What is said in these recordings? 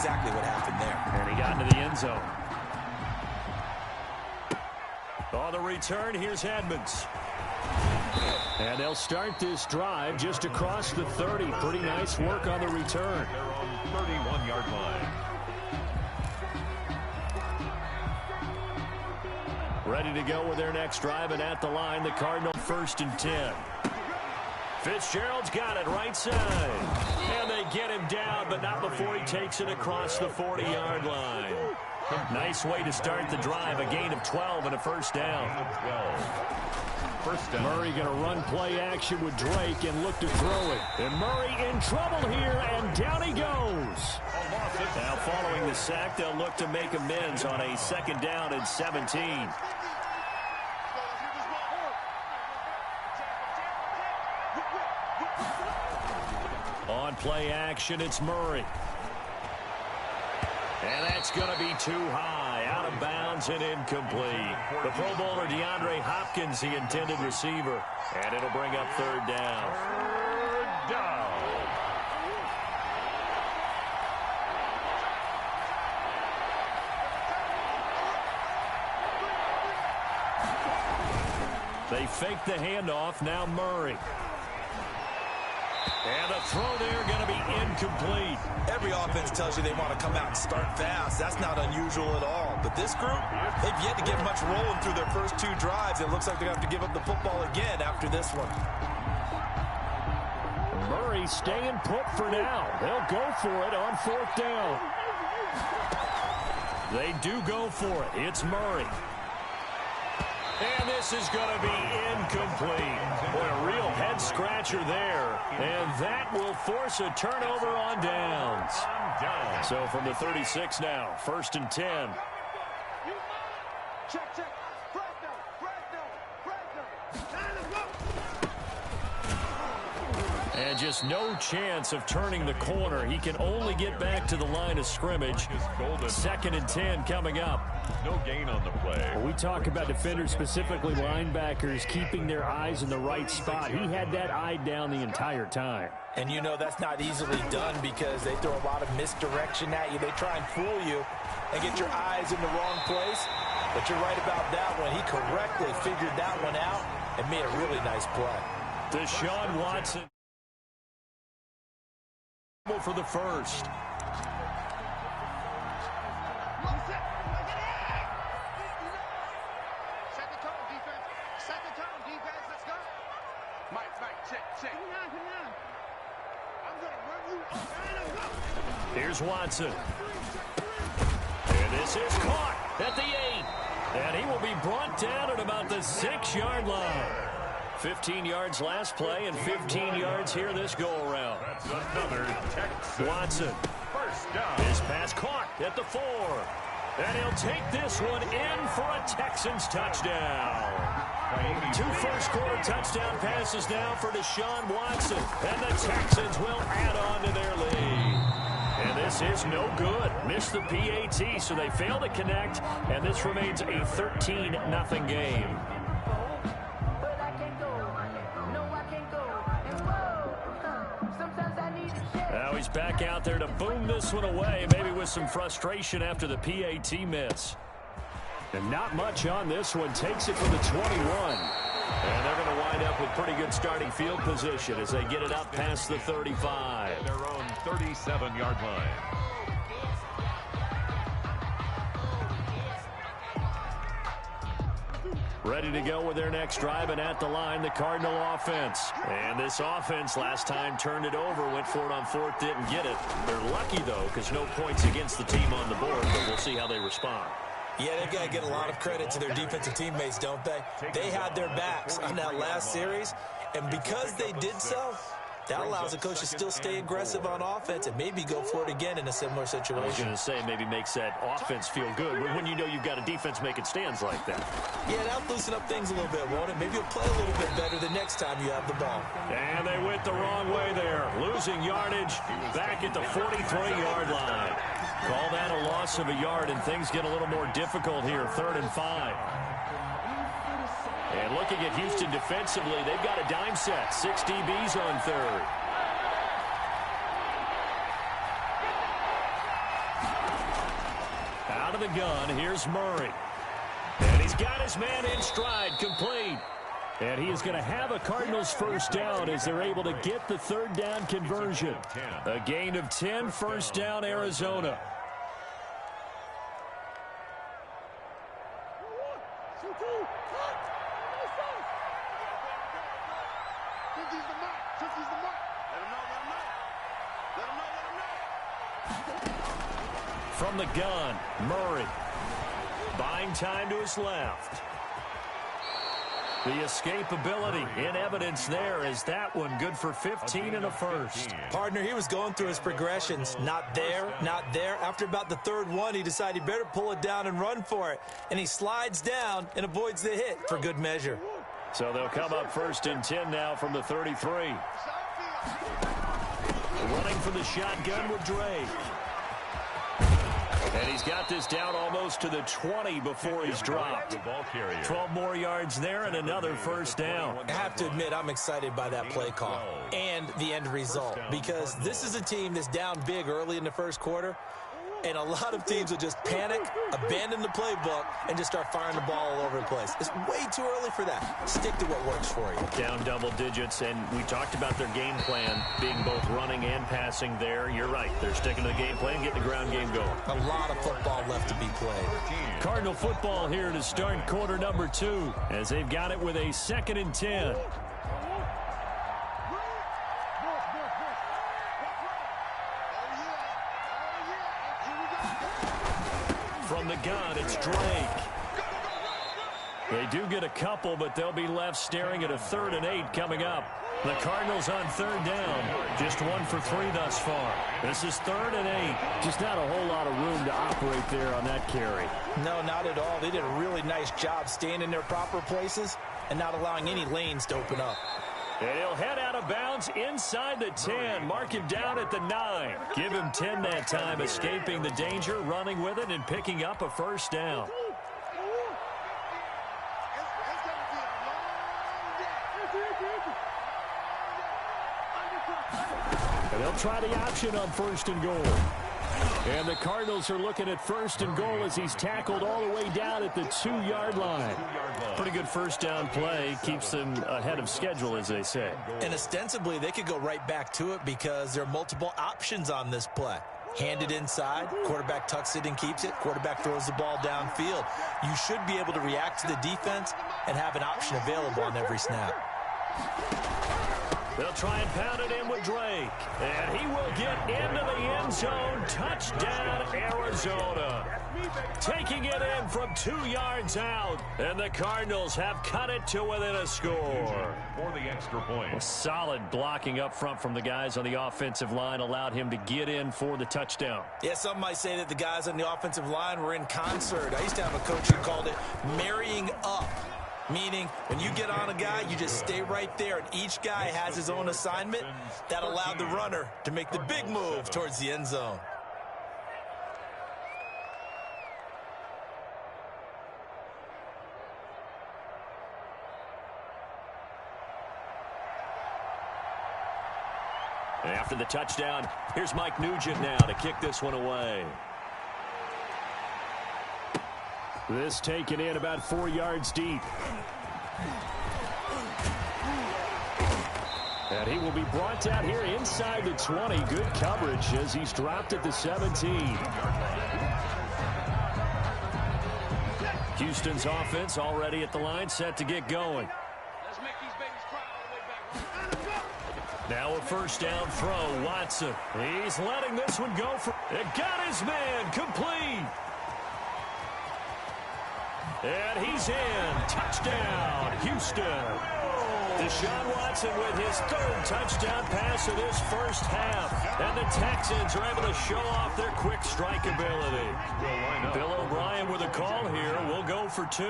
exactly what happened there. And he got into the end zone. On the return, here's Edmonds. And they'll start this drive just across the 30. Pretty nice work on the return. They're on 31-yard line. Ready to go with their next drive, and at the line, the Cardinal 1st and 10. Fitzgerald's got it right side. And they get him down, but not before he takes it across the 40-yard line. Nice way to start the drive, a gain of 12 and a first down. First down. Murray going to run play action with Drake and look to throw it. And Murray in trouble here, and down he goes. Now following the sack, they'll look to make amends on a 2nd down and 17. On play action, it's Murray. And that's going to be too high, out of bounds and incomplete. The Pro Bowler DeAndre Hopkins, the intended receiver. And it'll bring up 3rd down. 3rd down. They fake the handoff, now Murray. And the throw there going to be incomplete. Every offense tells you they want to come out and start fast. That's not unusual at all. But this group, they've yet to get much rolling through their first 2 drives. It looks like they're going to have to give up the football again after this one. Murray staying put for now. They'll go for it on 4th down. They do go for it. It's Murray. And this is going to be incomplete. Boy, a real head-scratcher there. And that will force a turnover on downs. So from the 36 now, 1st and 10. Check. And just no chance of turning the corner. He can only get back to the line of scrimmage. 2nd and 10 coming up. No gain on the play. Well, we talk about defenders, specifically linebackers, keeping their eyes in the right spot. He had that eye down the entire time. And you know that's not easily done because they throw a lot of misdirection at you. They try and fool you and get your eyes in the wrong place. But you're right about that one. He correctly figured that one out and made a really nice play. Deshaun Watson for the first. Here's Watson. And this is caught at the 8. And he will be brought down at about the 6-yard line. 15 yards last play and 15 yards here this go-around. That's another Texas. Watson. First down. His pass caught at the 4. And he'll take this one in for a Texans touchdown. 2 first-quarter touchdown passes now for Deshaun Watson. And the Texans will add on to their lead. And this is no good. Missed the PAT, so they fail to connect. And this remains a 13-0 game. Now he's back out there to boom this one away, maybe with some frustration after the PAT miss. And not much on this one. Takes it from the 21. And they're going to wind up with pretty good starting field position as they get it up past the 35. Their own 37-yard line. Ready to go with their next drive, and at the line, the Cardinal offense. And this offense last time turned it over, went for it on 4th, didn't get it. They're lucky, though, because no points against the team on the board, but we'll see how they respond. Yeah, they've got to get a lot of credit to their defensive teammates, don't they? They had their backs on that last series, and because they did so, that allows the coach to still stay aggressive on offense and maybe go for it again in a similar situation. I was going to say maybe makes that offense feel good when you know you've got a defense making stands like that. Yeah, that'll loosen up things a little bit, won't it? Maybe you'll play a little bit better the next time you have the ball. And they went the wrong way there. Losing yardage back at the 43-yard line. Call that a loss of a yard, and things get a little more difficult here, 3rd and 5. And looking at Houston defensively, they've got a dime set. 6 DBs on 3rd. out of the gun. Here's Murray. And he's got his man in stride, complete. And he is going to have a Cardinals first down as they're able to get the third down conversion. A gain of 10, first down, Arizona. From the gun, Murray. Buying time to his left. The escapability in evidence there as that one good for 15 and a first. Partner, he was going through his progressions. Not there, not there. After about the third one, he decided he better pull it down and run for it. And he slides down and avoids the hit for good measure. So they'll come up first and 10 now from the 33. Running for the shotgun with Drake. And he's got this down almost to the 20 before he's dropped. 12 more yards there and another first down. I have to admit, I'm excited by that play call and the end result, because this is a team that's down big early in the first quarter, and a lot of teams will just panic, abandon the playbook, and just start firing the ball all over the place. It's way too early for that. Stick to what works for you. Down double digits, and we talked about their game plan being both running and passing there. You're right. They're sticking to the game plan, getting the ground game going. A lot of football left to be played. Cardinal football here to start quarter number 2 as they've got it with a 2nd and 10. From the gun, it's Drake. They do get a couple, but they'll be left staring at a 3rd and 8 coming up. The Cardinals on 3rd down. Just 1 for 3 thus far. This is 3rd and 8. Just not a whole lot of room to operate there on that carry. No, not at all. They did a really nice job staying in their proper places and not allowing any lanes to open up. And he'll head out of bounds inside the 10. Mark him down at the 9. Give him 10 that time, escaping the danger, running with it, and picking up a first down. And they'll try the option on 1st and goal. And the Cardinals are looking at 1st and goal as he's tackled all the way down at the 2-yard line. Pretty good first down play. Keeps them ahead of schedule, as they say. And ostensibly, they could go right back to it because there are multiple options on this play. Handed inside, quarterback tucks it and keeps it, quarterback throws the ball downfield. You should be able to react to the defense and have an option available on every snap. They'll try and pound it in with Drake. And he will get into the end zone. Touchdown, Arizona. Taking it in from 2 yards out. And the Cardinals have cut it to within a score. For the extra point. Solid blocking up front from the guys on the offensive line allowed him to get in for the touchdown. Yeah, some might say that the guys on the offensive line were in concert. I used to have a coach who called it marrying up. Meaning, when you get on a guy, you just stay right there, and each guy has his own assignment. That allowed the runner to make the big move towards the end zone. After the touchdown, here's Mike Nugent now to kick this one away. This taken in about 4 yards deep. And he will be brought down here inside the 20. Good coverage as he's dropped at the 17. Houston's offense already at the line, set to get going. Now a first down throw, Watson. He's letting this one go for it. Got his man, complete. And he's in. Touchdown, Houston. Deshaun Watson with his 3rd touchdown pass of this first half. And the Texans are able to show off their quick strike ability. Bill O'Brien with a call here. We'll go for 2.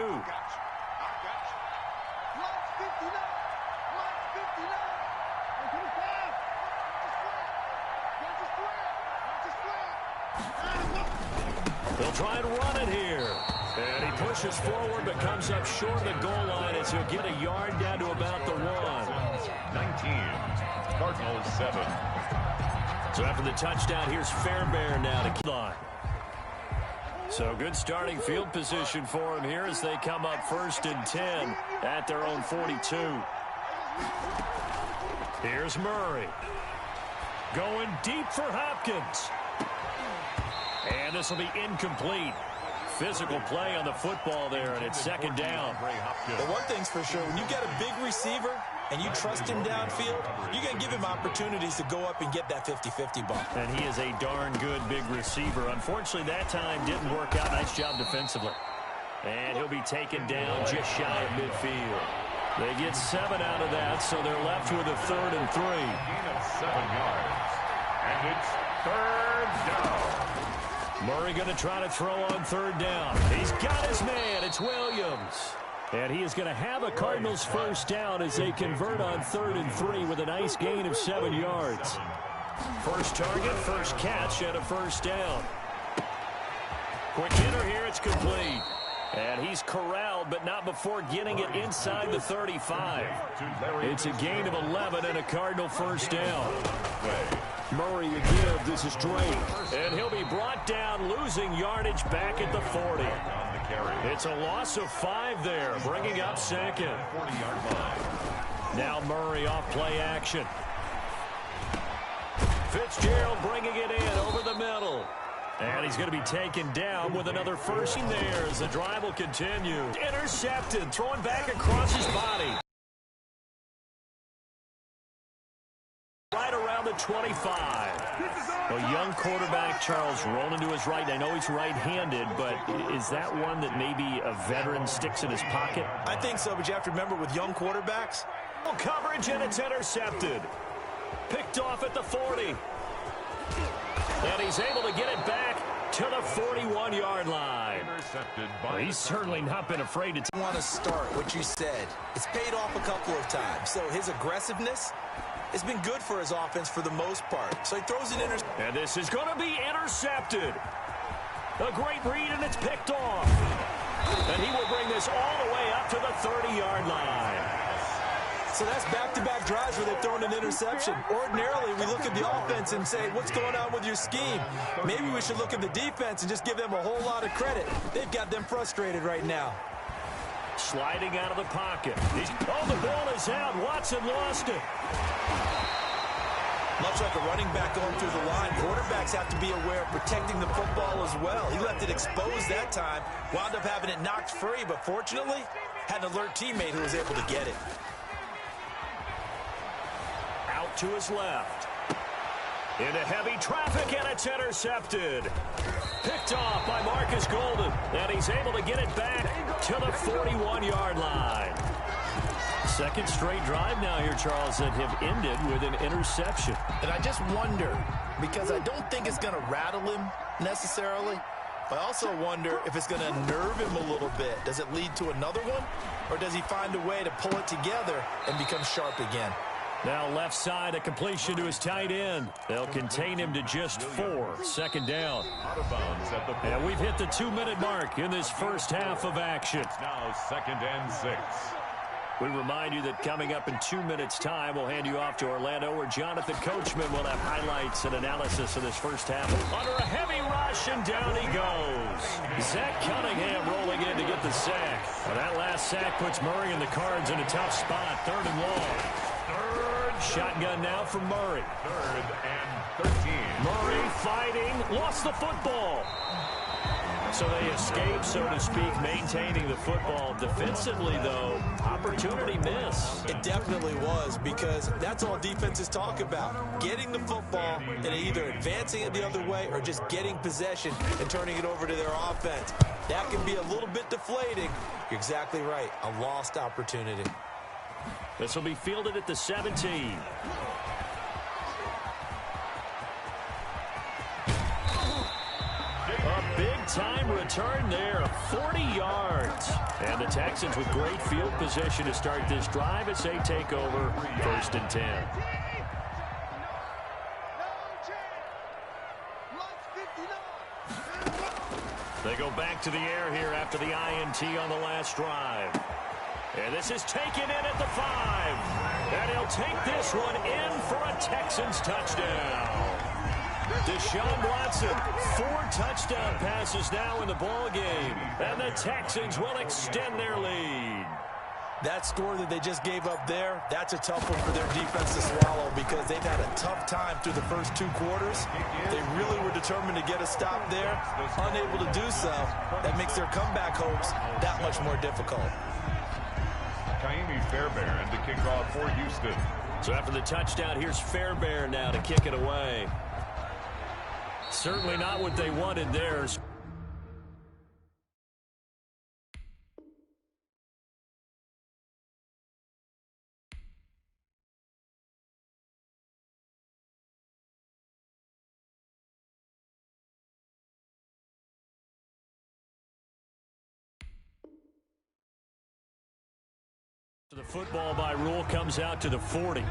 They'll try and run it here. And he pushes forward but comes up short of the goal line as he'll get a yard down to about the 1. 19. Cardinals 7. So after the touchdown, here's Fairbairn now to keep on. So good starting field position for him here as they come up 1st and 10 at their own 42. Here's Murray. Going deep for Hopkins. And this will be incomplete. Physical play on the football there, and it's 2nd down. But one thing's for sure, when you get a big receiver and you trust him downfield, you're going to give him opportunities to go up and get that 50-50 ball. And he is a darn good big receiver. Unfortunately, that time didn't work out. Nice job defensively. And he'll be taken down just shy of midfield. They get 7 out of that, so they're left with a 3rd and 3. Gain of 7 yards. And it's 3rd down. Murray going to try to throw on 3rd down. He's got his man. It's Williams. And he is going to have a Cardinals 1st down as they convert on 3rd and 3 with a nice gain of 7 yards. First target, first catch, and a 1st down. Quick hitter here. It's complete. And he's corralled, but not before getting it inside the 35. It's a gain of 11 and a Cardinal 1st down. Murray again. This is Drake. And he'll be brought down, losing yardage back at the 40. It's a loss of 5 there, bringing up 2nd. Now Murray off play action. Fitzgerald bringing it in over the middle. And he's going to be taken down with another 1st there as the drive will continue. Intercepted, throwing back across his body. Right around the 25. A young quarterback, Charles, rolling to his right. I know he's right-handed, but is that one that maybe a veteran sticks in his pocket? I think so, but you have to remember with young quarterbacks. Coverage, and it's intercepted. Picked off at the 40. And he's able to get it back to the 41-yard line. Well, he's certainly not been afraid to want to start what you said. It's paid off a couple of times. So his aggressiveness has been good for his offense for the most part. So he throws it in. And this is going to be intercepted. A great read, and it's picked off. And he will bring this all the way up to the 30-yard line. So that's back-to-back drives where they've thrown an interception. Ordinarily, we look at the offense and say, what's going on with your scheme? Maybe we should look at the defense and just give them a whole lot of credit. They've got them frustrated right now. Sliding out of the pocket. Oh, the ball is out. Watson lost it. Much like a running back going through the line, quarterbacks have to be aware of protecting the football as well. He left it exposed that time, wound up having it knocked free, but fortunately, had an alert teammate who was able to get it. Out to his left. Into heavy traffic, and it's intercepted. Picked off by Marcus Golden, and he's able to get it back to the 41-yard line. Second straight drive now here, Charles, that have ended with an interception. And I just wonder, because I don't think it's going to rattle him necessarily, I also wonder if it's going to nerve him a little bit. Does it lead to another one, or does he find a way to pull it together and become sharp again? Now left side, a completion to his tight end. They'll contain him to just 4. Second down. And we've hit the 2-minute mark in this first half of action. Now 2nd and 6. We remind you that coming up in 2 minutes' time, we'll hand you off to Orlando, where Jonathan Coachman will have highlights and analysis of this first half. Under a heavy rush, and down he goes. Zach Cunningham rolling in to get the sack. Well, that last sack puts Murray and the Cards in a tough spot. 3rd and long. Shotgun now from Murray. 3rd and 13. Murray fighting, lost the football. So they escape, so to speak, maintaining the football. Defensively, though, opportunity miss. It definitely was, because that's all defenses talk about. Getting the football and either advancing it the other way or just getting possession and turning it over to their offense. That can be a little bit deflating. You're exactly right. A lost opportunity. This will be fielded at the 17. A big-time return there, 40 yards. And the Texans with great field position to start this drive as they take over 1st and 10. They go back to the air here after the INT on the last drive. And this is taken in at the 5. And he'll take this one in for a Texans touchdown. Deshaun Watson, 4 touchdown passes now in the ball game, and the Texans will extend their lead. That score that they just gave up there, that's a tough one for their defense to swallow because they've had a tough time through the first 2 quarters. They really were determined to get a stop there, unable to do so. That makes their comeback hopes that much more difficult. Fairbairn to kick off for Houston. So after the touchdown, here's Fairbairn now to kick it away. Certainly not what they wanted there. The football by rule comes out to the 40.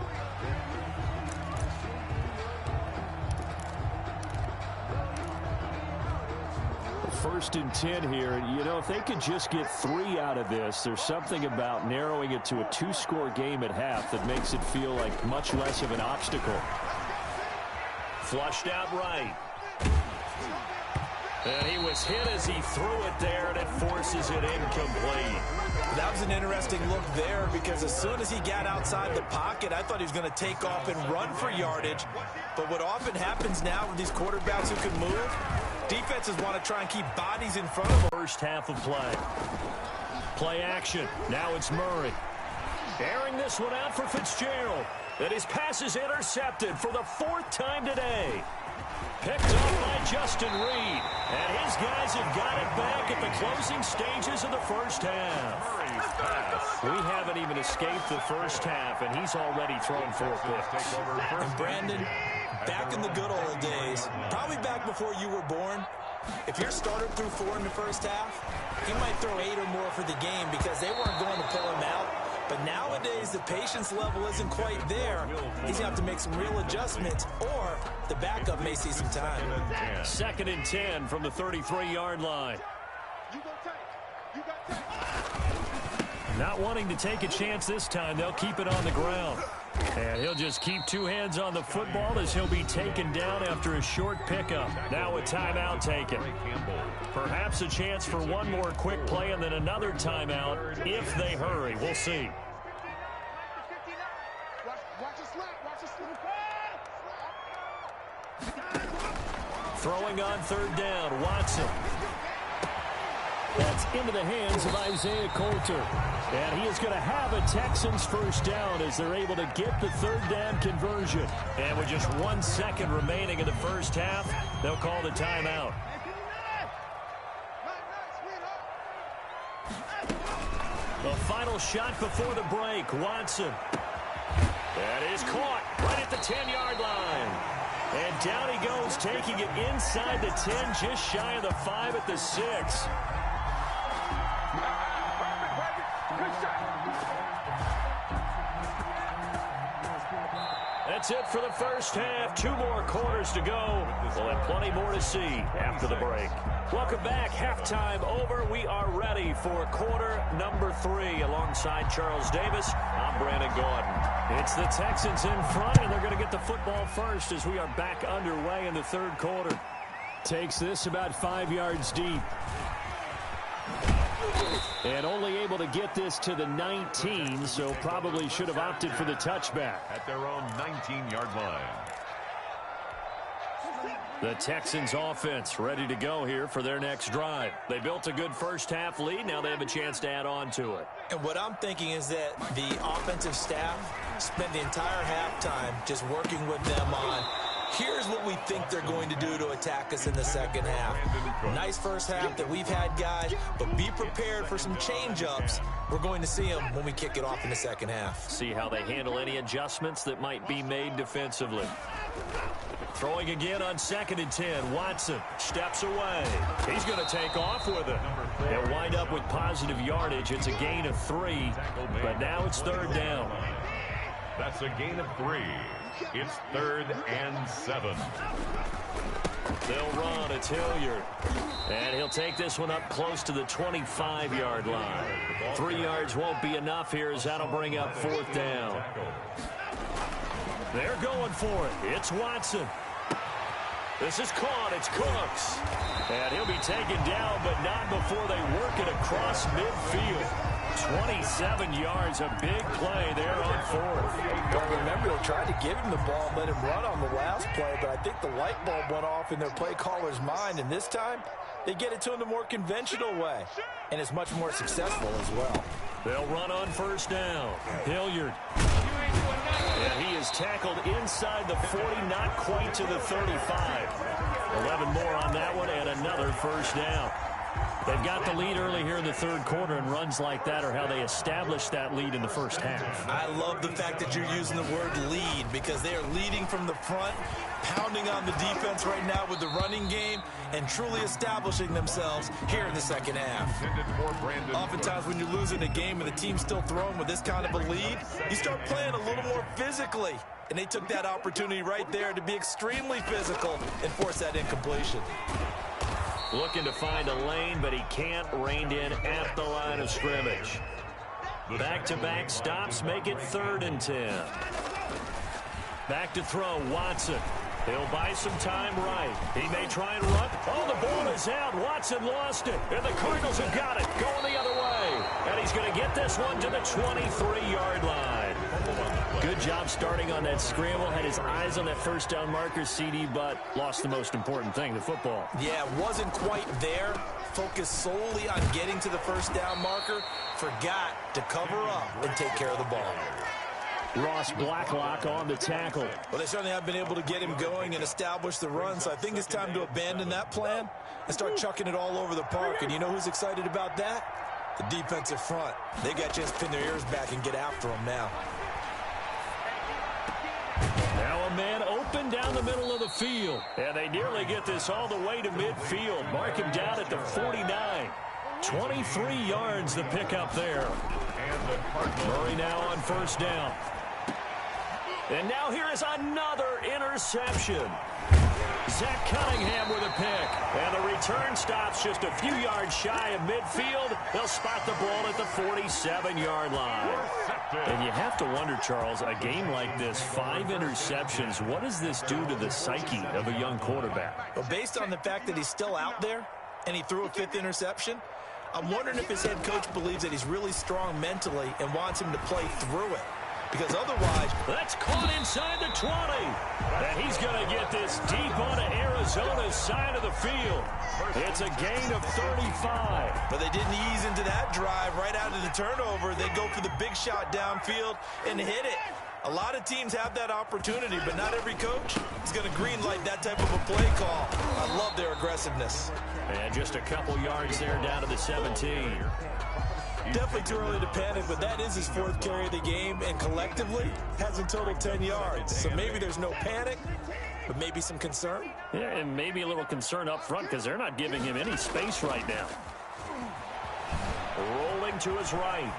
First and 10 here. You know, if they could just get 3 out of this, there's something about narrowing it to a 2-score game at half that makes it feel like much less of an obstacle. Flushed out right. And he was hit as he threw it there, and it forces it incomplete. That was an interesting look there because as soon as he got outside the pocket, I thought he was going to take off and run for yardage. But what often happens now with these quarterbacks who can move, defenses want to try and keep bodies in front of them. First half of play. Play action. Now it's Murray. Airing this one out for Fitzgerald. And his pass is intercepted for the 4th time today. Picked up by Justin Reed. And his guys have got it back at the closing stages of the first half. We haven't even escaped the first half, and he's already thrown 4 picks. And Brandon, back in the good old days, probably back before you were born, if your starter threw 4 in the first half, he might throw 8 or more for the game because they weren't going to pull him out. But nowadays, the patience level isn't quite there. He's going to have to make some real adjustments, or the backup may see some time. 2nd and 10 from the 33-yard line. Not wanting to take a chance this time, they'll keep it on the ground. And he'll just keep 2 hands on the football as he'll be taken down after a short pickup. Now a timeout taken. Perhaps a chance for one more quick play and then another timeout if they hurry. We'll see. Throwing on 3rd down, Watson. That's into the hands of Isaiah Coulter. And he is going to have a Texans first down as they're able to get the 3rd down conversion. And with just 1 second remaining in the first half, they'll call the timeout. The final shot before the break, Watson. That is caught right at the 10-yard line. And down he goes, taking it inside the 10, just shy of the 5 at the 6. That's it for the first half. 2 more quarters to go. We'll have plenty more to see after the break. Welcome back. Halftime over. We are ready for quarter number 3. Alongside Charles Davis, I'm Brandon Gordon. It's the Texans in front, and they're going to get the football first as we are back underway in the 3rd quarter. Takes this about 5 yards deep. And only able to get this to the 19, so probably should have opted for the touchback. At their own 19-yard line. The Texans offense ready to go here for their next drive. They built a good first half lead. Now they have a chance to add on to it. And what I'm thinking is that the offensive staff spent the entire halftime just working with them on, here's what we think they're going to do to attack us in the second half. Nice first half that we've had, guys, but be prepared for some change-ups. We're going to see them when we kick it off in the second half. See how they handle any adjustments that might be made defensively. Throwing again on 2nd and 10. Watson steps away. He's going to take off with it. They'll wind up with positive yardage. It's a gain of 3, but now it's 3rd down. That's a gain of 3. It's 3rd and 7. They'll run. It's Hilliard. And he'll take this one up close to the 25-yard line. 3 yards won't be enough here as that'll bring up 4th down. They're going for it. It's Watson. This is caught. It's Cooks. And he'll be taken down, but not before they work it across midfield. 27 yards, a big play there on fourth. Well, remember, they tried to give him the ball and let him run on the last play, but I think the light bulb went off in their play caller's mind, and this time they get it to him the more conventional way, and it's much more successful as well. They'll run on first down. Hilliard. And he is tackled inside the 40, not quite to the 35. 11 more on that one, and another first down. They've got the lead early here in the third quarter, and runs like that are how they establish that lead in the first half. I love the fact that you're using the word lead, because they are leading from the front, pounding on the defense right now with the running game, and truly establishing themselves here in the second half. Oftentimes when you're losing a game and the team's still throwing with this kind of a lead, you start playing a little more physically. And they took that opportunity right there to be extremely physical and force that incompletion. Looking to find a lane, but he can't. Reined in at the line of scrimmage. Back-to-back stops make it 3rd and 10. Back to throw, Watson. He'll buy some time right. He may try and run. Oh, the ball is out. Watson lost it. And the Cardinals have got it. Going the other way. And he's going to get this one to the 23-yard line. Good job starting on that scramble. Had his eyes on that first down marker, CD, but lost the most important thing, the football. Yeah, wasn't quite there. Focused solely on getting to the first down marker. Forgot to cover up and take care of the ball. Ross Blacklock on the tackle. Well, they certainly have been able to get him going and establish the run, so I think it's time to abandon that plan and start chucking it all over the park. And you know who's excited about that? The defensive front. They got to just pin their ears back and get after him now. Now a man open down the middle of the field. And they nearly get this all the way to midfield. Mark him down at the 49. 23 yards the pickup there. Murray now on first down. And now here is another interception. Zach Cunningham with a pick. And the return stops just a few yards shy of midfield. They'll spot the ball at the 47-yard line. And you have to wonder, Charles, a game like this, 5 interceptions, what does this do to the psyche of a young quarterback? Well, based on the fact that he's still out there and he threw a 5th interception, I'm wondering if his head coach believes that he's really strong mentally and wants him to play through it. Because otherwise... That's caught inside the 20. And he's going to get this deep onto Arizona's side of the field. It's a gain of 35. But they didn't ease into that drive right out of the turnover. They go for the big shot downfield and hit it. A lot of teams have that opportunity, but not every coach is going to greenlight that type of a play call. I love their aggressiveness. And just a couple yards there down to the 17. Definitely too early to panic, but that is his 4th carry of the game, and collectively has in total 10 yards. So maybe there's no panic, but maybe some concern. Yeah, and maybe a little concern up front because they're not giving him any space right now. Rolling to his right.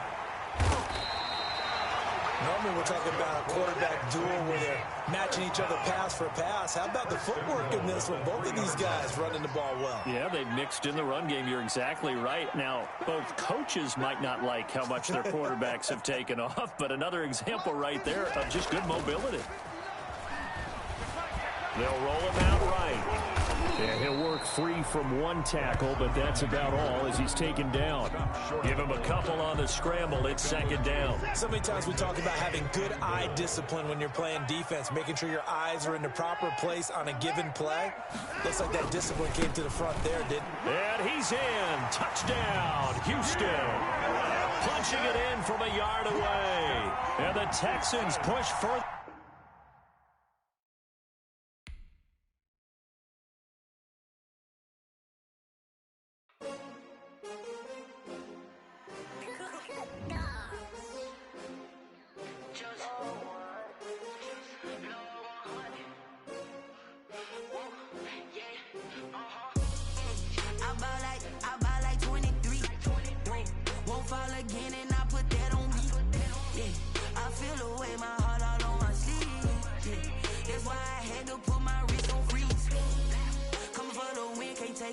Normally we're talking about a quarterback duel where they're matching each other pass for pass. How about the footwork in this one? Both of these guys running the ball well. Yeah, they've mixed in the run game. You're exactly right. Now, both coaches might not like how much their quarterbacks have taken off, but another example right there of just good mobility. They'll roll him out right. And he'll work free from one tackle, but that's about all as he's taken down. Give him a couple on the scramble. It's 2nd down. So many times we talk about having good eye discipline when you're playing defense, making sure your eyes are in the proper place on a given play. Looks like that discipline came to the front there, didn't it? And he's in. Touchdown, Houston. Punching it in from a yard away. And the Texans push further.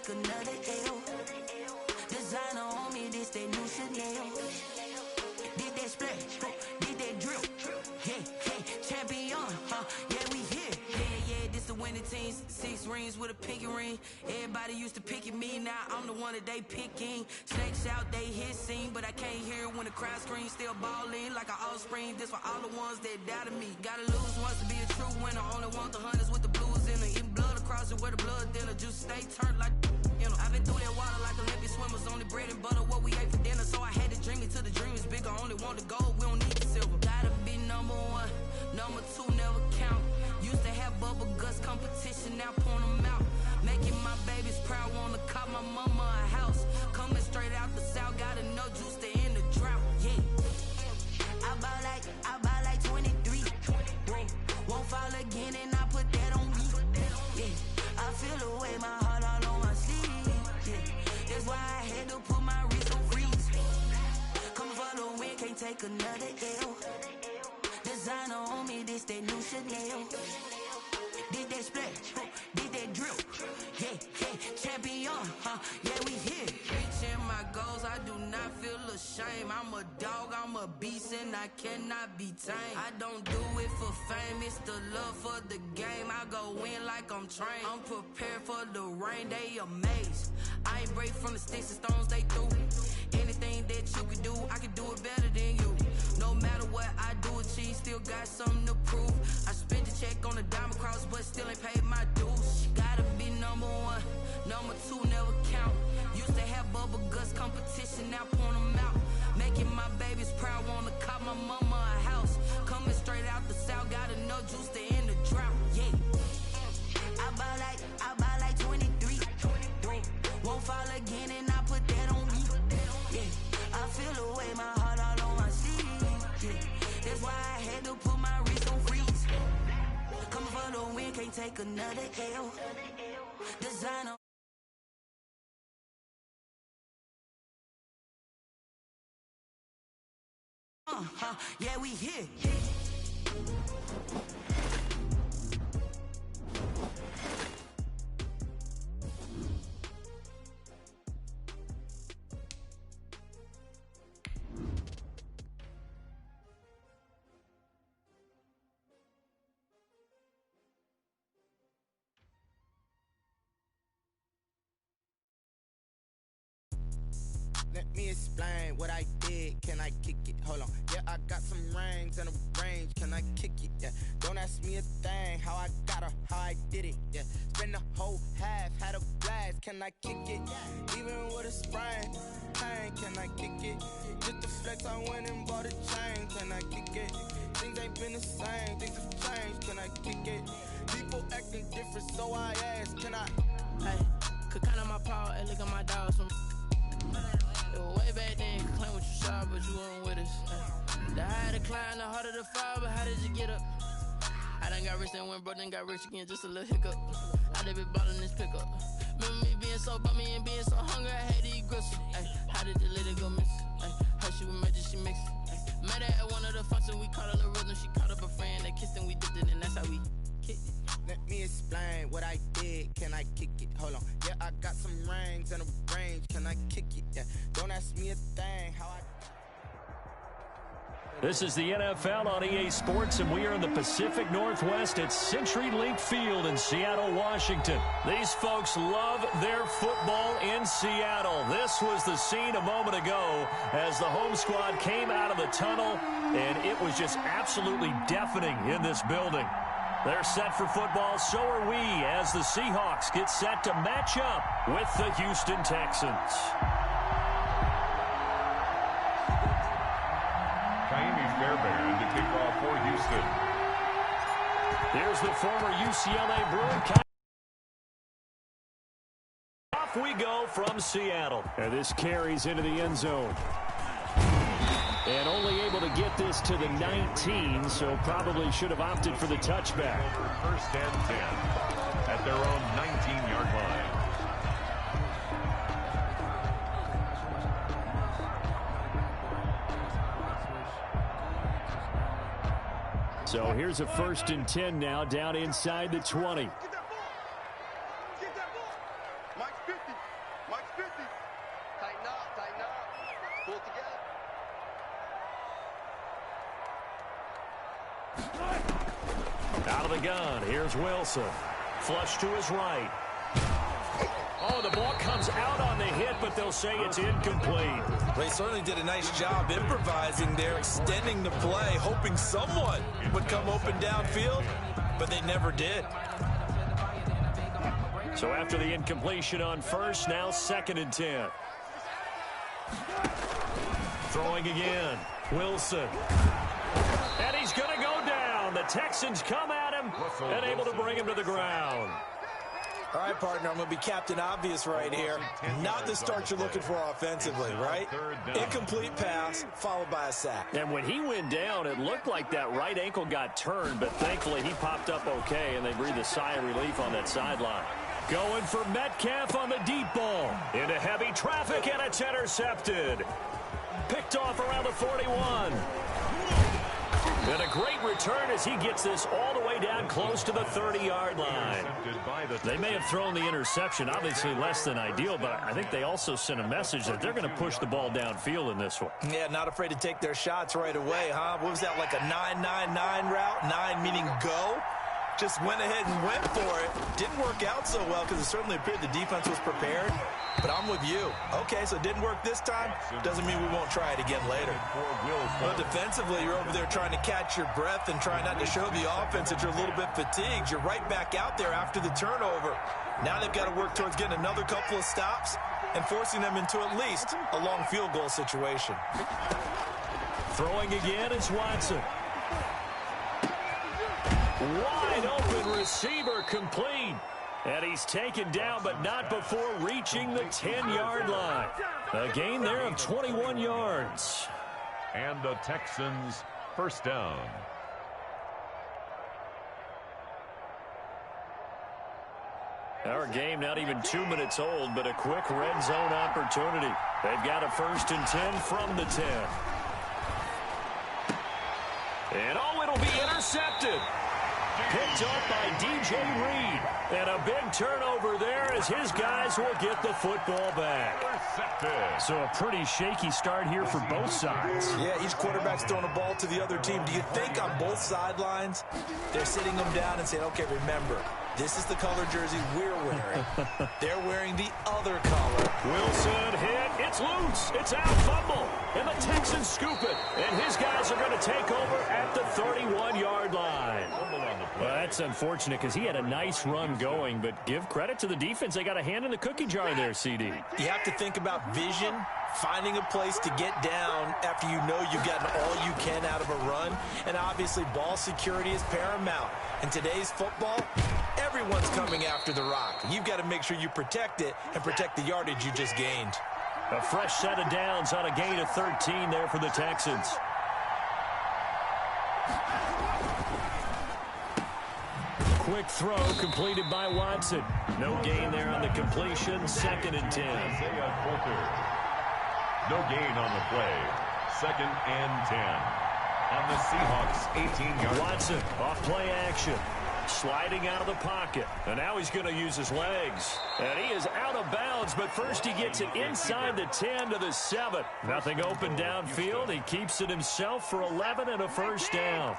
Another L. Designer on me, this that new Chanel. Did that splash, did that drip. Hey, hey, champion, yeah, we here. Yeah, this the winning 15, 6 rings with a pinky ring. Everybody used to pick at me, now I'm the one that they picking. Snakes out, they hissing, but I can't hear when the crowd screams. Still balling like an offspring. This for all the ones that doubted me. Gotta lose once to be a true winner. Only want the hunters with the blues in them. Eating blood across it where the blood dinner. Just stay turned like, you know. I've been through that water like Olympic swimmers. Only bread and butter what we ate for dinner. So I had to dream it till the dream is bigger. Only want the gold, we don't need the silver. Gotta be number one, number two never count. Used to have bubble guts competition, now point them out. Making my babies proud, wanna cop my mama a house. Coming straight out the south, got enough juice to end the drought. Yeah, I buy like 23. Won't fall again, and I put that on me. Yeah, I feel the way, my heart all on my sleeve. Yeah, that's why I had to put my wrist on freeze. Coming for the win, can't take another L. Designer on me, this that new Chanel. Did that splash, did that drip. Yeah, champion, yeah, we here. Reaching my goals, I do not feel ashamed. I'm a dog, I'm a beast, and I cannot be tamed. I don't do it for fame, it's the love for the game. I go in like I'm trained. I'm prepared for the rain, they amazed. I ain't break from the sticks and stones they threw. Anything that you can do, I can do it better than you. No matter what I do, achieve, still got something to prove. I spent the check on the diamond cross, but still ain't paid my dues. Gotta be number one, number two never count. Used to have bubble guts competition, now point them out. Making my babies proud, wanna cop my mama a house. Coming straight out the south, got enough juice to end the drought. Yeah, I buy like 23. Won't fall again, and I put that on me. Yeah, I feel the way, my heart all on my sleeve. Yeah, that's why I had to put my wrist on freeze. Coming for the win, can't take another L. Designer. Yeah, we here. Let me explain what I did. Can I kick it? Hold on. Yeah, I got some rings and a range. Can I kick it? Yeah. Don't ask me a thing. How I got her, how I did it. Yeah. Spend the whole half, had a blast. Can I kick it? Even with a sprain. Pain, can I kick it? Just the flex, I went and bought a chain. Can I kick it? Things ain't been the same. Things have changed. Can I kick it? People acting different, so I ask. Can I? Hey, could count on my power and look at my dogs from. Way back then, you could claim what you saw, but you weren't with us. The higher the climb, the harder the fall, but how did you get up? I done got rich and went broke, then got rich again, just a little hiccup. I done been ballin' this pickup. Remember me being so bummy and being so hungry, I had to eat gristle. Ay, how did the lady go miss? Ay, her she was magic, she mixed. Met her at one of the functions, we caught a little rhythm, she caught up a friend, they kissed and we dipped it, and that's how we kicked it. Let me explain what I did. Can I kick it? Hold on. Yeah, I got some rings and a range. Can I kick it? Yeah. Don't ask me a thing. How I. This is the NFL on EA Sports, and we are in the Pacific Northwest at CenturyLink Field in Seattle, Washington. These folks love their football in Seattle. This was the scene a moment ago as the home squad came out of the tunnel, and it was just absolutely deafening in this building. They're set for football, so are we, as the Seahawks get set to match up with the Houston Texans. Jaime Fairbairn to kick off for Houston. Here's the former UCLA Bruin. Off we go from Seattle. And this carries into the end zone. And only able to get this to the 19, so probably should have opted for the touchback. First and 10 at their own 19-yard line. So here's a 1st and 10 now, down inside the 20. Out of the gun, here's Wilson. Flush to his right. Oh, the ball comes out on the hit, but they'll say it's incomplete. They certainly did a nice job improvising there, extending the play, hoping someone would come open downfield, but they never did. So after the incompletion on first, now 2nd and 10. Throwing again. Wilson. And he's going to go down. The Texans come at him and able to bring him to the ground. All right, partner, I'm going to be Captain Obvious right here. Not the start you're looking for offensively, right? Incomplete pass followed by a sack. And when he went down, it looked like that right ankle got turned, but thankfully he popped up okay, and they breathed a sigh of relief on that sideline. Going for Metcalf on the deep ball. Into heavy traffic, and it's intercepted. Picked off around the 41. And a great return as he gets this all the way down close to the 30-yard line. They may have thrown the interception, obviously less than ideal, but I think they also sent a message that they're going to push the ball downfield in this one. Yeah, not afraid to take their shots right away, huh? What was that, like a 9-9-9 route? 9 meaning go? Just went ahead and went for it. Didn't work out so well because it certainly appeared the defense was prepared. But I'm with you. Okay, so it didn't work this time. Doesn't mean we won't try it again later. But defensively, you're over there trying to catch your breath and try not to show the offense that you're a little bit fatigued. You're right back out there after the turnover. Now they've got to work towards getting another couple of stops and forcing them into at least a long field goal situation. Throwing again is Watson. Wide open receiver complete. And he's taken down, but not before reaching the 10-yard line. A gain there of 21 yards. And the Texans first down. Our game not even 2 minutes old, but a quick red zone opportunity. They've got a 1st and 10 from the 10. And oh, it'll be intercepted. Picked up by DJ Reed. And a big turnover there as his guys will get the football back. So a pretty shaky start here for both sides. Yeah, each quarterback's throwing a ball to the other team. Do you think on both sidelines they're sitting them down and saying, okay, remember, this is the color jersey we're wearing. They're wearing the other color. Wilson hit. It's loose. It's out. Fumble. And the Texans scoop it. And his guys are going to take over at the 31-yard line. Well, that's unfortunate because he had a nice run going, but give credit to the defense. They got a hand in the cookie jar there, CD. You have to think about vision, finding a place to get down after you know you've gotten all you can out of a run. And obviously, ball security is paramount. In today's football, everyone's coming after the rock. You've got to make sure you protect it and protect the yardage you just gained. A fresh set of downs on a gain of 13 there for the Texans. Quick throw completed by Watson. No gain there on the completion. 2nd and 10. No gain on the play. 2nd and 10. On the Seahawks 18-yard. Watson off play action. Sliding out of the pocket. And now he's going to use his legs. And he is out of bounds, but first he gets it inside the 10 to the 7. Nothing open downfield. He keeps it himself for 11 and a 1st down.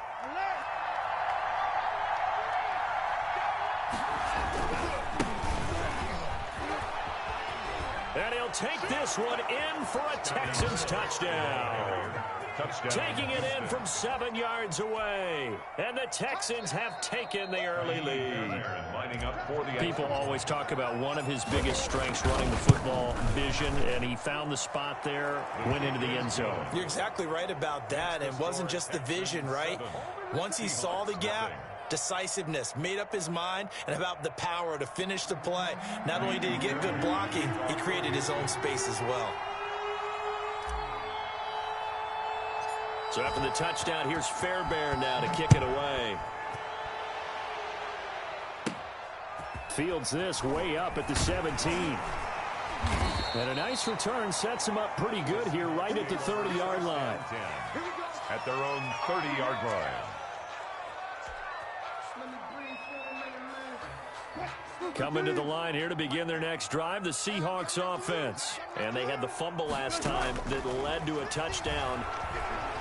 And he'll take this one in for a Texans touchdown. Taking it in from 7 yards away. And the Texans have taken the early lead. People always talk about one of his biggest strengths running the football, vision, and he found the spot there, went into the end zone. You're exactly right about that. It wasn't just the vision, right? Once he saw the gap, decisiveness, made up his mind, and about the power to finish the play. Not only did he get good blocking, he created his own space as well. So after the touchdown, here's Fairbairn now to kick it away. Fields this way up at the 17. And a nice return sets him up pretty good here right at the 30-yard line. At their own 30-yard line. Coming to the line here to begin their next drive, the Seahawks offense. And they had the fumble last time that led to a touchdown.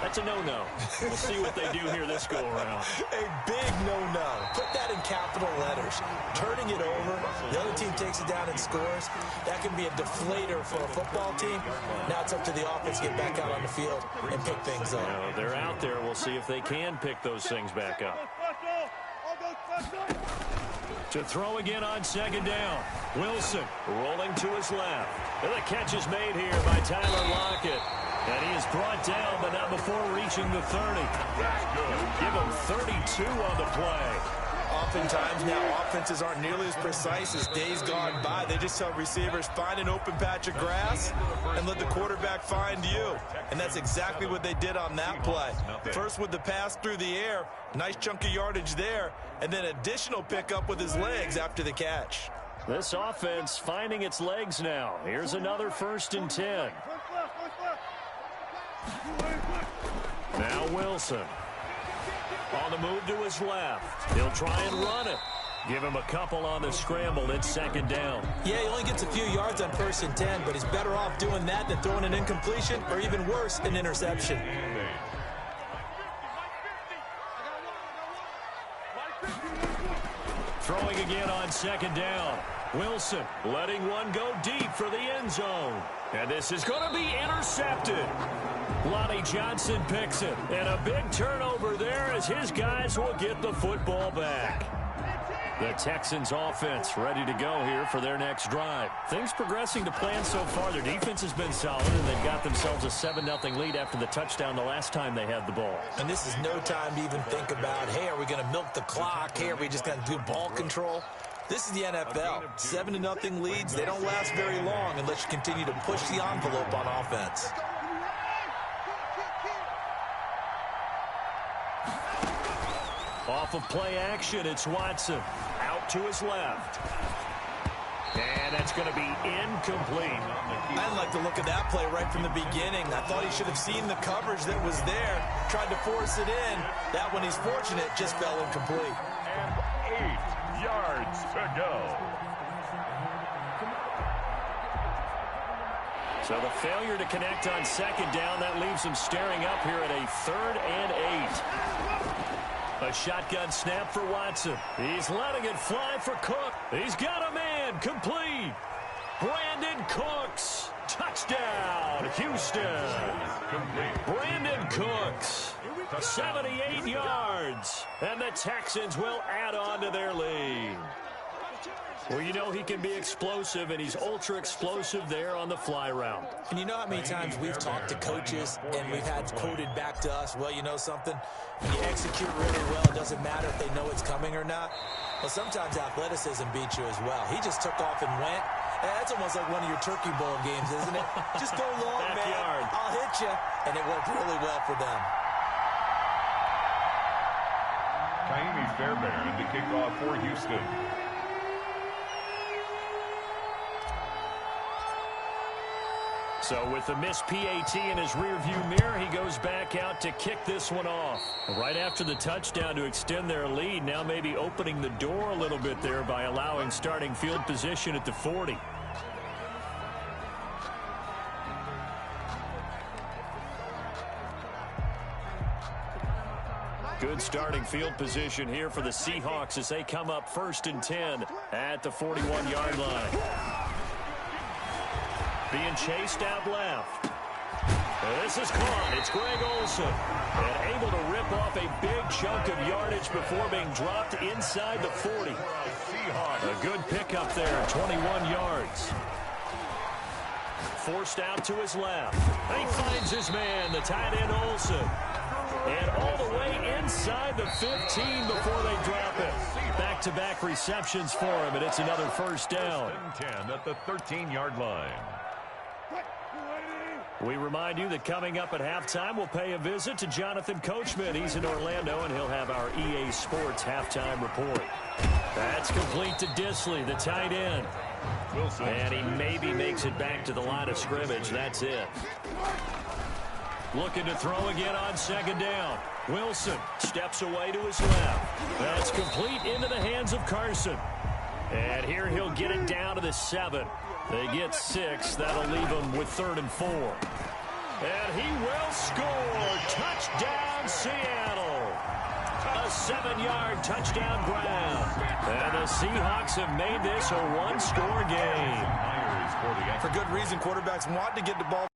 That's a no-no. We'll see what they do here this go-around. A big no-no. Put that in capital letters. Turning it over, the other team takes it down and scores. That can be a deflator for a football team. Now it's up to the offense to get back out on the field and pick things up. They're out there. We'll see if they can pick those things back up. To throw again on second down. Wilson rolling to his left. And the catch is made here by Tyler Lockett. And he is brought down, but not before reaching the 30. Give him 32 on the play. Oftentimes now, offenses aren't nearly as precise as days gone by. They just tell receivers, find an open patch of grass and let the quarterback find you. And that's exactly what they did on that play. First with the pass through the air, nice chunk of yardage there, and then additional pickup with his legs after the catch. This offense finding its legs now. Here's another 1st and 10. Now Wilson. On the move to his left. He'll try and run it. Give him a couple on the scramble. It's second down. Yeah, he only gets a few yards on 1st and 10, but he's better off doing that than throwing an incompletion or even worse, an interception. Throwing again on second down. Wilson letting one go deep for the end zone. And this is going to be intercepted. Lonnie Johnson picks it. And a big turnover there as his guys will get the football back. The Texans offense ready to go here for their next drive. Things progressing to plan so far. Their defense has been solid, and they've got themselves a 7-0 lead after the touchdown the last time they had the ball. And this is no time to even think about, hey, are we going to milk the clock? Hey, are we just going to do ball control? This is the NFL. 7-0 leads, they don't last very long unless you continue to push the envelope on offense. Off of play action, it's Watson. Out to his left. And that's going to be incomplete. I didn't like the look of that play right from the beginning. I thought he should have seen the coverage that was there, tried to force it in. That one, he's fortunate, just fell incomplete. And 8 yards to go. So the failure to connect on second down, that leaves him staring up here at a 3rd and 8. A shotgun snap for Watson. He's letting it fly for Cook. He's got a man. Complete. Brandon Cooks. Touchdown, Houston. Brandon Cooks. 78 yards. And the Texans will add on to their lead. Well, you know he can be explosive, and he's ultra-explosive there on the fly route. And you know how many times we've talked to coaches and we've had quoted back to us, well, you know something? When you execute really well, it doesn't matter if they know it's coming or not. Well, sometimes athleticism beats you as well. He just took off and went. That's almost like one of your Turkey Bowl games, isn't it? Just go long, man. I'll hit you. And it worked really well for them. Kaimi Fairbairn to kick off for Houston. So with the missed PAT in his rearview mirror, he goes back out to kick this one off. Right after the touchdown to extend their lead, now maybe opening the door a little bit there by allowing starting field position at the 40. Good starting field position here for the Seahawks as they come up 1st and 10 at the 41-yard line. Being chased out left. And this is caught. It's Greg Olsen. And able to rip off a big chunk of yardage before being dropped inside the 40. A good pickup there, 21 yards. Forced out to his left. And he finds his man, the tight end Olsen. And all the way inside the 15 before they drop it. Back-to-back receptions for him, and it's another 1st down. 10 at the 13-yard line. We remind you that coming up at halftime, we'll pay a visit to Jonathan Coachman. He's in Orlando, and he'll have our EA Sports halftime report. That's complete to Disley, the tight end. Wilson. And he maybe makes it back to the line of scrimmage. That's it. Looking to throw again on second down. Wilson steps away to his left. That's complete into the hands of Carson. And here he'll get it down to the 7. They get 6. That'll leave them with 3rd and 4. And he will score. Touchdown, Seattle. A 7-yard touchdown ground. And the Seahawks have made this a one-score game. For good reason, quarterbacks want to get the ball.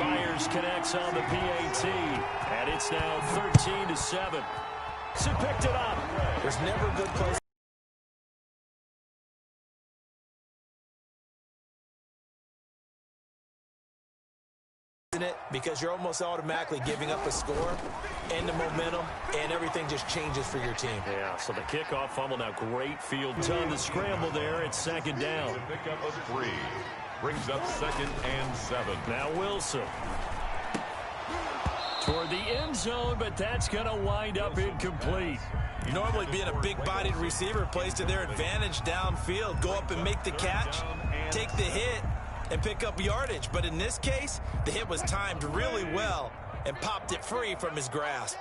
Myers connects on the PAT, and it's now 13-7. So picked it up. There's never a good place. It because you're almost automatically giving up a score and the momentum, and everything just changes for your team. Yeah, so the kickoff fumble, now great field. Ton to scramble there. It's second down. The pickup of 3 brings up 2nd and 7. Now Wilson toward the end zone, but that's going to wind up incomplete. Normally being a big-bodied receiver plays to their advantage downfield. Go up and make the catch, take the hit, and pick up yardage. But in this case, the hit was timed really well and popped it free from his grasp.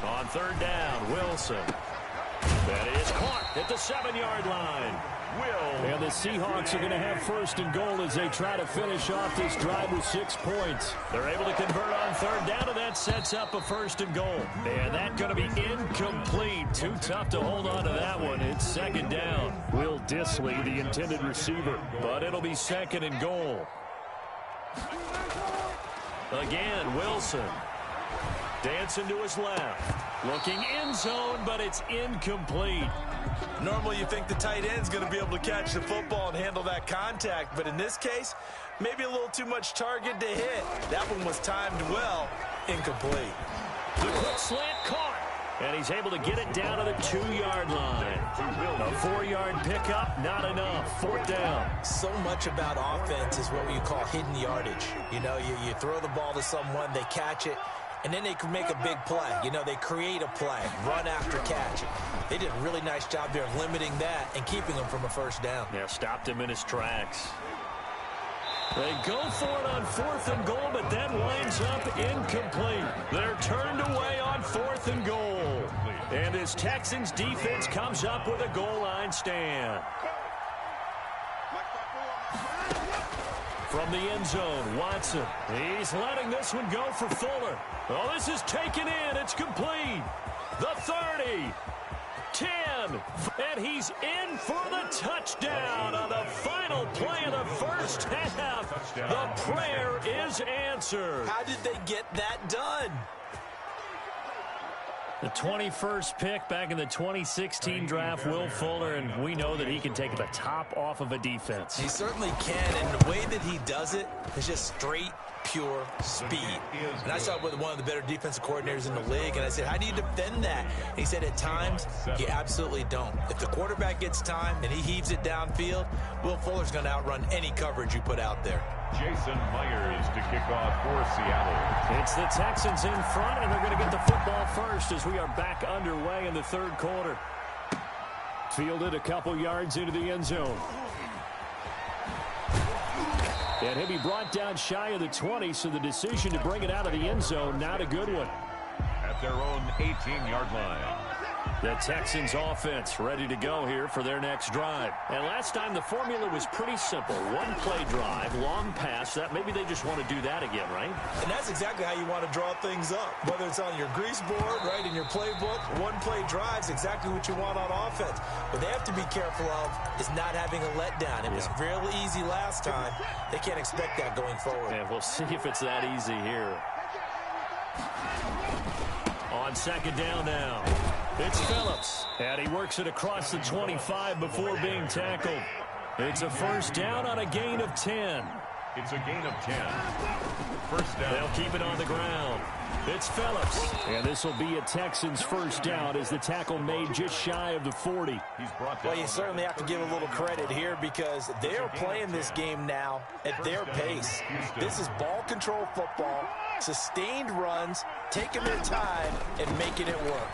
On third down, Wilson. That is caught at the 7-yard line. And the Seahawks are going to have 1st and goal as they try to finish off this drive with 6 points. They're able to convert on third down, and that sets up a 1st and goal. And that's going to be incomplete. Too tough to hold on to that one. It's 2nd down. Will Disley, the intended receiver, but it'll be 2nd and goal. Again, Wilson. Dancing to his left. Looking end zone, but it's incomplete. Normally you think the tight end's going to be able to catch the football and handle that contact, but in this case, maybe a little too much target to hit. That one was timed well, incomplete. The quick slant caught, and he's able to get it down to the 2-yard line. A 4-yard pickup, not enough. 4th down. So much about offense is what you call hidden yardage. You know, you throw the ball to someone, they catch it, and then they can make a big play. You know, they create a play, run after catch. They did a really nice job there of limiting that and keeping him from a 1st down. Yeah, stopped him in his tracks. They go for it on 4th and goal, but that winds up incomplete. They're turned away on 4th and goal. And this Texans defense comes up with a goal line stand. From the end zone, Watson. He's letting this one go for Fuller. Oh, this is taken in. It's complete. The 30. 10. And he's in for the touchdown on the final play of the first half. The prayer is answered. How did they get that done? The 21st pick back in the 2016 draft, Will Fuller, and we know that he can take the top off of a defense. He certainly can, and the way that he does it is just straight, pure speed. And I saw it with one of the better defensive coordinators in the league, and I said, how do you defend that? And he said, at times, you absolutely don't. If the quarterback gets time and he heaves it downfield, Will Fuller's going to outrun any coverage you put out there. Jason Myers to kick off for Seattle. It's the Texans in front, and they're going to get the football first as we are back underway in the 3rd quarter. Fielded a couple yards into the end zone. And he'll be brought down shy of the 20, so the decision to bring it out of the end zone, not a good one. At their own 18-yard line. The Texans offense ready to go here for their next drive. And last time the formula was pretty simple. One play drive, long pass. That maybe they just want to do that again, right? And that's exactly how you want to draw things up. Whether it's on your grease board, right, in your playbook, one play drive's exactly what you want on offense. What they have to be careful of is not having a letdown. It was real easy last time. They can't expect that going forward. And we'll see if it's that easy here. On 2nd down now. It's Phillips, and he works it across the 25 before being tackled. It's a 1st down on a gain of 10. It's a gain of 10. 1st down. They'll keep it on the ground. It's Phillips, and this will be a Texans 1st down as the tackle made just shy of the 40. Well, you certainly have to give a little credit here because they're playing this game now at their pace. This is ball control football, sustained runs, taking their time, and making it work.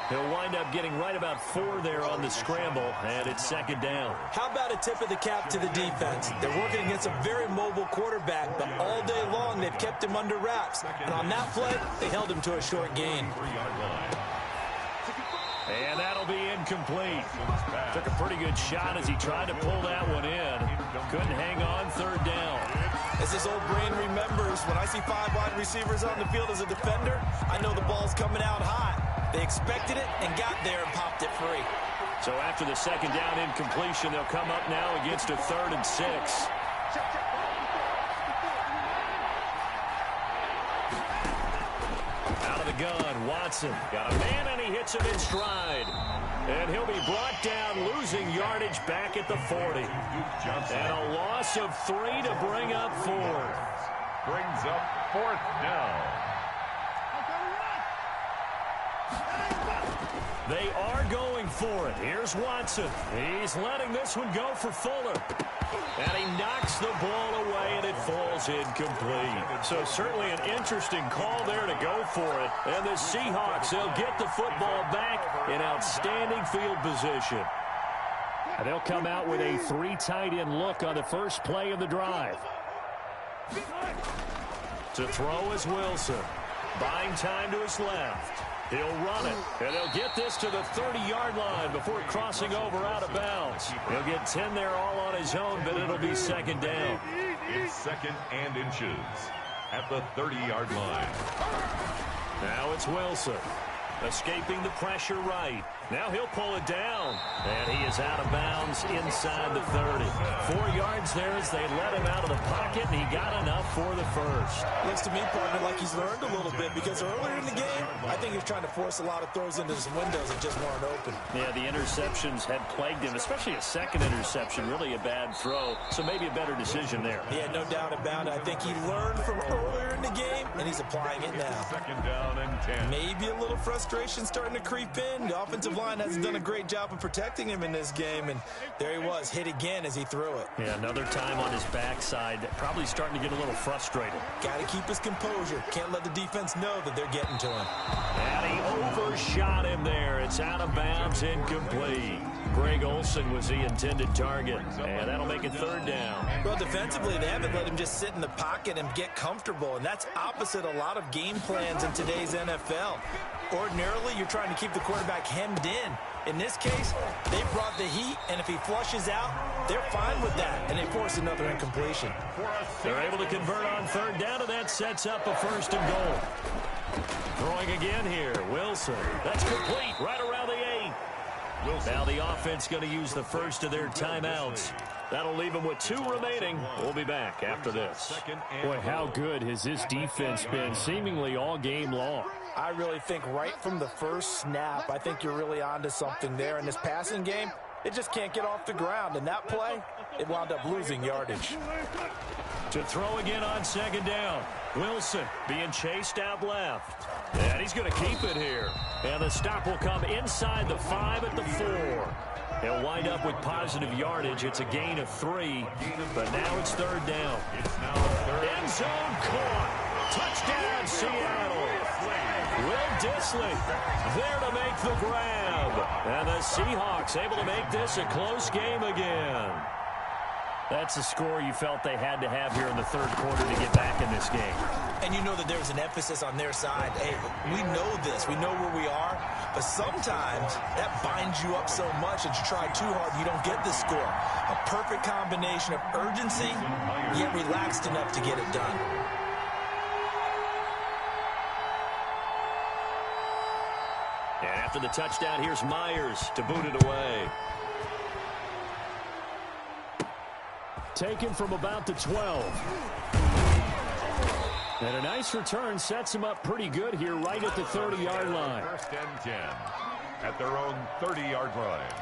He'll wind up getting right about 4 there on the scramble, and it's 2nd down. How about a tip of the cap to the defense? They're working against a very mobile quarterback, but all day long they've kept him under wraps. And on that play, they held him to a short gain. And that'll be incomplete. Took a pretty good shot as he tried to pull that one in. Couldn't hang on 3rd down. As his old brain remembers, when I see 5 wide receivers on the field as a defender, I know the ball's coming out hot. They expected it and got there and popped it free. So after the 2nd down incompletion, they'll come up now against a 3rd and 6. Out of the gun, Watson got a man and he hits him in stride. And he'll be brought down, losing yardage back at the 40. And a loss of 3 to bring up 4th. Brings up 4th down. They are going for it. Here's Watson. He's letting this one go for Fuller. And he knocks the ball away, and it falls incomplete. So certainly an interesting call there to go for it. And the Seahawks, they'll get the football back in outstanding field position. And they'll come out with a 3 tight end look on the first play of the drive. To throw is Wilson. Buying time to his left. He'll run it, and he'll get this to the 30-yard line before crossing over out of bounds. He'll get 10 there all on his own, but it'll be 2nd down. It's 2nd and inches at the 30-yard line. Now it's Wilson. Escaping the pressure right. Now he'll pull it down. And he is out of bounds inside the 30. 4 yards there as they let him out of the pocket, and he got enough for the first. Looks to me, partner, like he's learned a little bit, because earlier in the game, I think he was trying to force a lot of throws into some windows that just weren't open. Yeah, the interceptions had plagued him, especially a second interception, really a bad throw. So maybe a better decision there. Yeah, no doubt about it. I think he learned from earlier in the game, and he's applying it now. 2nd down and 10. Maybe a little frustration starting to creep in. The offensive line hasn't done a great job of protecting him in this game, and there he was, hit again as he threw it. Yeah, another time on his backside, probably starting to get a little frustrated. Got to keep his composure. Can't let the defense know that they're getting to him. And he overshot him there. It's out of bounds, incomplete. Greg Olsen was the intended target, and that'll make it 3rd down. Well, defensively, they haven't let him just sit in the pocket and get comfortable, and that's opposite a lot of game plans in today's NFL. Ordinarily, you're trying to keep the quarterback hemmed in. In this case, they brought the heat, and if he flushes out, they're fine with that, and they force another incompletion. They're able to convert on 3rd down, and that sets up a 1st and goal. Throwing again here, Wilson. That's complete right around the 8. Now the offense going to use the first of their timeouts. That'll leave them with 2 remaining. We'll be back after this. Boy, how good has this defense been seemingly all game long? I really think right from the first snap, I think you're really onto something there. In this passing game, it just can't get off the ground. And that play, it wound up losing yardage. To throw again on 2nd down. Wilson being chased out left. And he's going to keep it here. And the stop will come inside the 5 at the 4. He'll wind up with positive yardage. It's a gain of 3, but now it's 3rd down. End zone caught. Touchdown, Seattle. Will Dissly there to make the grab. And the Seahawks able to make this a close game again. That's a score you felt they had to have here in the 3rd quarter to get back in this game. And you know that there's an emphasis on their side. Hey, we know this. We know where we are. But sometimes that binds you up so much that you try too hard, you don't get the score. A perfect combination of urgency, yet relaxed enough to get it done. And after the touchdown, here's Myers to boot it away. Taken from about the 12. And a nice return sets him up pretty good here right at the 30-yard line. 1st and 10 at their own 30-yard line.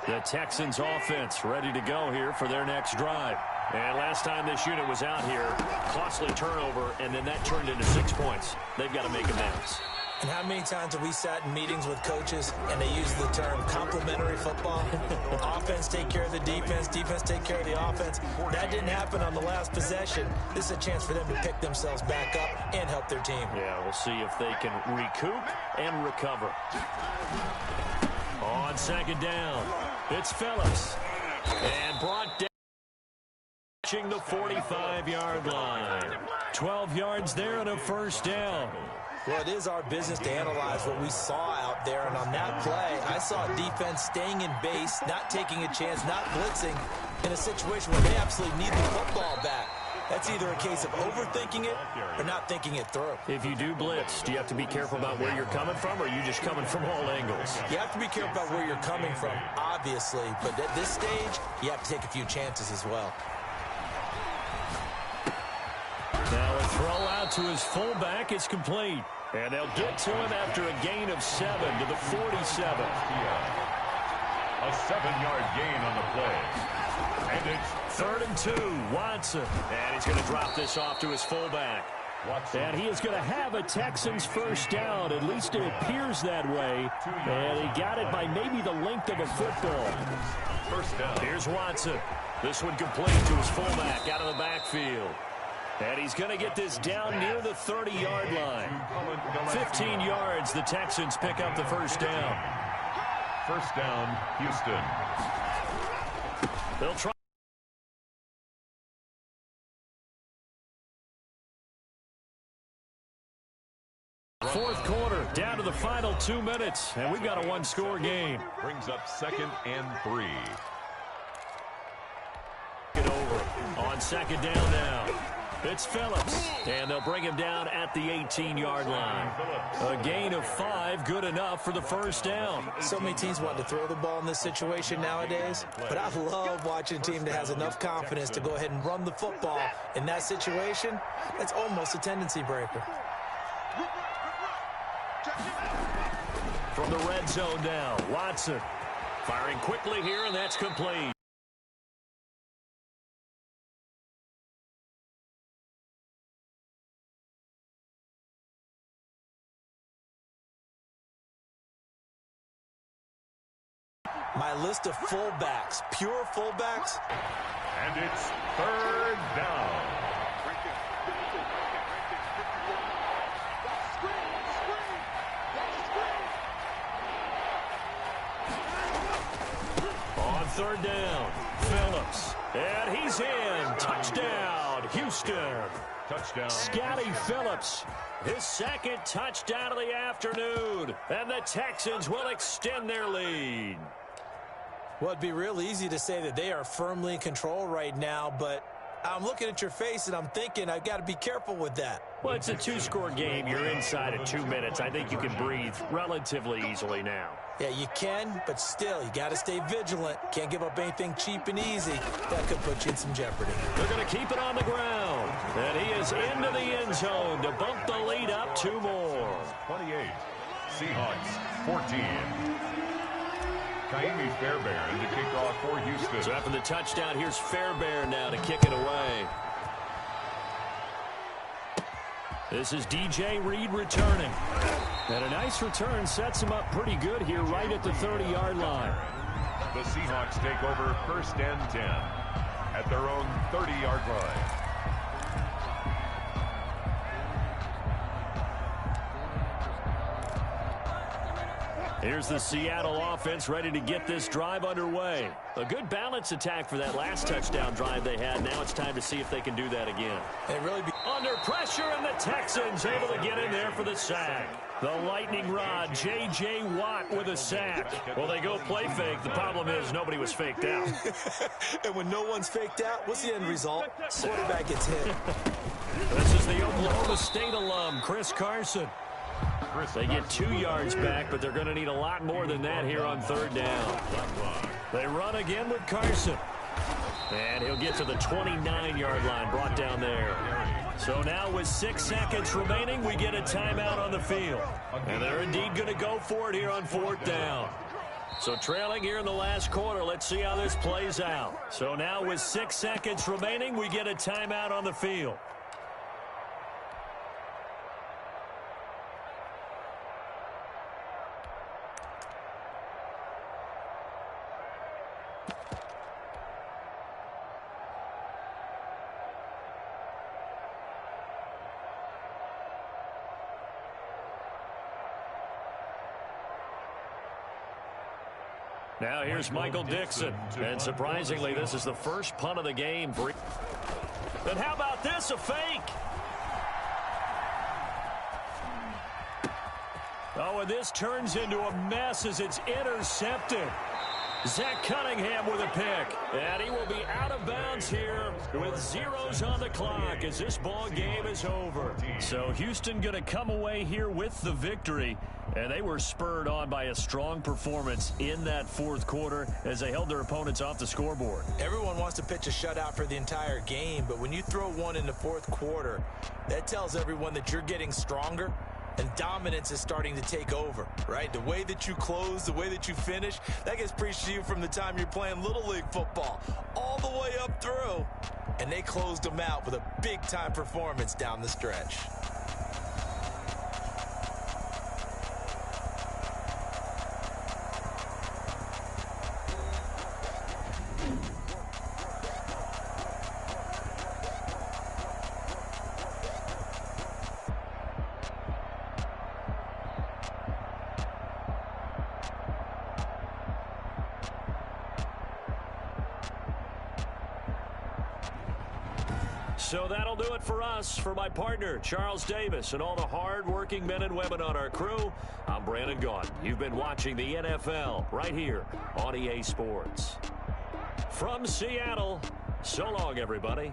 The Texans offense ready to go here for their next drive. And last time this unit was out here, costly turnover, and then that turned into 6 points. They've got to make amends. And how many times have we sat in meetings with coaches and they use the term complementary football? Offense take care of the defense, defense take care of the offense. That didn't happen on the last possession. This is a chance for them to pick themselves back up and help their team. Yeah, we'll see if they can recoup and recover. On second down, it's Phillips. And brought down the 45-yard line. 12 yards there and a first down. Well, it is our business to analyze what we saw out there, and on that play, I saw defense staying in base, not taking a chance, not blitzing, in a situation where they absolutely need the football back. That's either a case of overthinking it or not thinking it through. If you do blitz, do you have to be careful about where you're coming from, or are you just coming from all angles? You have to be careful about where you're coming from, obviously, but at this stage, you have to take a few chances as well. Now a throw out to his fullback. It's complete. And they'll get to him after a gain of 7 to the 47. A 7-yard gain on the play. And it's 3rd and 2. Watson. And he's going to drop this off to his fullback. And he is going to have a Texans first down. At least it appears that way. And he got it by maybe the length of a football. First down. Here's Watson. This one complete to his fullback out of the backfield. And he's going to get this down near the 30-yard line. 15 yards, the Texans pick up the first down. First down, Houston. They'll try. Fourth quarter, down to the final 2 minutes, and we've got a one-score game. Brings up 2nd and 3. Get over on second down now. It's Phillips, and they'll bring him down at the 18-yard line. A gain of 5, good enough for the first down. So many teams want to throw the ball in this situation nowadays, but I love watching a team that has enough confidence to go ahead and run the football. In that situation, that's almost a tendency breaker. From the red zone now, Watson firing quickly here, and that's complete. My list of fullbacks, pure fullbacks. And it's 3rd down. On 3rd down, Phillips. And he's in. Touchdown, Houston. Touchdown. Scotty Phillips, his 2nd touchdown of the afternoon. And the Texans will extend their lead. Well, it'd be real easy to say that they are firmly in control right now, but I'm looking at your face and I'm thinking I've got to be careful with that. Well, it's a 2-score game. You're inside of 2 minutes. I think you can breathe relatively easily now. Yeah, you can, but still, you got to stay vigilant. Can't give up anything cheap and easy. That could put you in some jeopardy. They're going to keep it on the ground. And he is into the end zone to bump the lead up 2 more. 28. Seahawks, 14. Kaimi Fairbairn to kick off for Houston. So after the touchdown, here's Fairbairn now to kick it away. This is DJ Reed returning. And a nice return sets him up pretty good here right at the 30-yard line. The Seahawks take over 1st and 10 at their own 30-yard line. Here's the Seattle offense ready to get this drive underway. A good balance attack for that last touchdown drive they had. Now it's time to see if they can do that again. Under pressure, and the Texans able to get in there for the sack. The lightning rod, J.J. Watt with a sack. Well, they go play fake. The problem is nobody was faked out. And when no one's faked out, what's the end result? Quarterback gets hit. This is the Oklahoma State alum, Chris Carson. They get 2 yards back, but they're going to need a lot more than that here on 3rd down. They run again with Carson. And he'll get to the 29-yard line, brought down there. So now with 6 seconds remaining, we get a timeout on the field. And they're indeed going to go for it here on 4th down. So trailing here in the last quarter, let's see how this plays out. So now with 6 seconds remaining, we get a timeout on the field. Now here's Michael Dixon. And surprisingly, this is the first punt of the game. And how about this, a fake? Oh, and this turns into a mess as it's intercepted. Zach Cunningham with a pick. And he will be out of bounds here with zeros on the clock as this ball game is over. So Houston going to come away here with the victory. And they were spurred on by a strong performance in that fourth quarter as they held their opponents off the scoreboard. Everyone wants to pitch a shutout for the entire game, but when you throw one in the fourth quarter, that tells everyone that you're getting stronger and dominance is starting to take over, right? The way that you close, the way that you finish, that gets preached to you from the time you're playing Little League football all the way up through. And they closed them out with a big-time performance down the stretch. So that'll do it for us. For my partner, Charles Davis, and all the hard-working men and women on our crew, I'm Brandon Gaudin. You've been watching the NFL right here on EA Sports. From Seattle, so long, everybody.